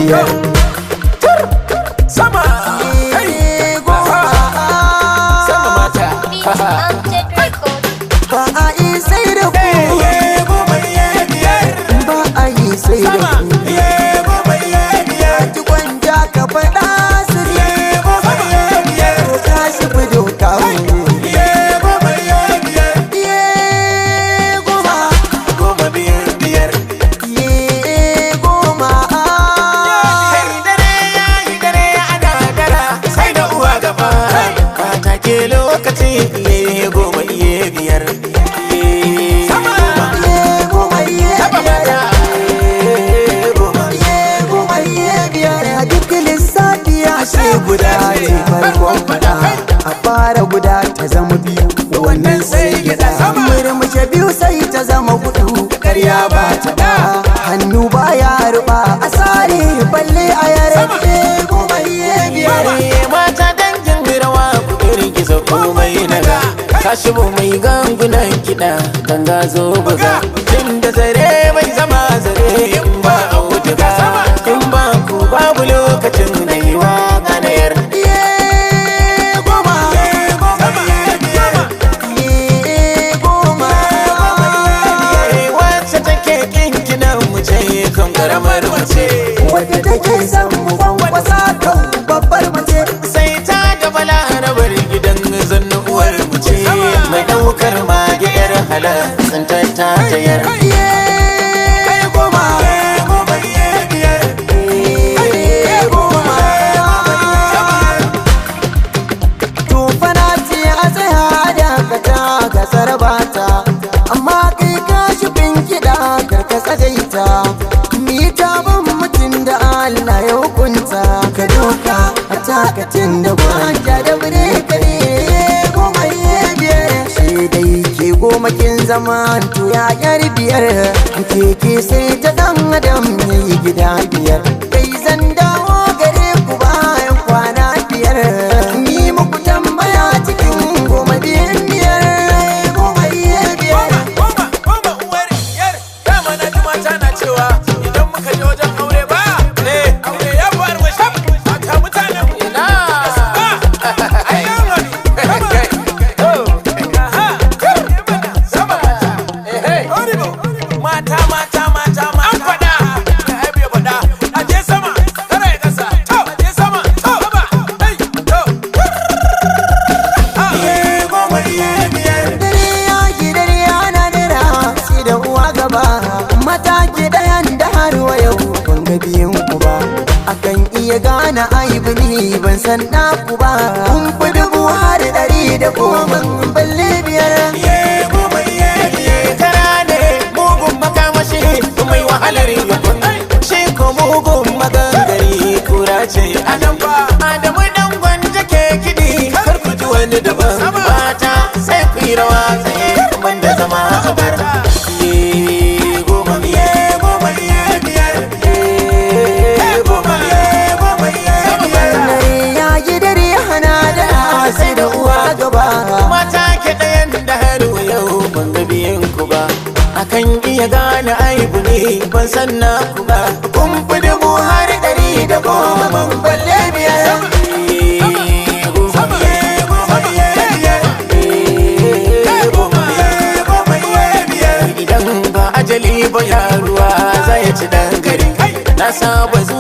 biyar. Sama sama mata ba a yi sai da ku, ba a yi sai da ku. Ki gwanja ka faɗa su doka shi fi doka mu. Guda ce farkon fada a fara guda ta zama biyu, wannan sai gida murmushe biyu sai ta zama hudu. Karya ba ta da hannu baya ruba a sare balle a yarabe kuma iye biyar. mata dangin rawa kudirin gizo komai naga kashi bu mai gangunan kiɗa ganga zo buga tun da zare mai zama zare in ba a wutuga in ba ku babu lokacin na yi waka na yar. Wacce take kinkinan mu ce kan karamar mace wadda take san mu kwankwasa kan babbar mace, sai ta ga balarabar gidan zanna uwar mu ce mai daukar mage yar halar tsintar ta tayar. Gasar bata amma kai ka shifin kiɗa karka tsagaita, mi ta ban mutum da Allah ya hukunta ka doka a takacin da gwanja da bire kare goma ya biyar. Shi dai ke goma kin zama to ya yar biyar, keke sai ta dan adam ya yi gida biyar. Kai zan dawo gare ku bayan kwana biyar, ni muku tambaya cikin goma biyar. Biyan ku ba akan iya gane aibu ni ban san naku ba, kun fi dubu har 110 balle biyar. Tara ne mugun makamashi mai wahalar yakun shi ko mugun magangari kura ce a nan ba. Adamu dan gwanja ke kiɗi kar ku ji wani daban mata sai ku yi rawa tsaye banda zama a bar. Mata ke ɗayan da har yau ban ga biyan ku ba, akan iya gane aibu ne ban san na ku ba, kun fi dubu har 110 balle biyar. Idan ba ajali ba ya ruwa zai ci dan gari na saba zuwa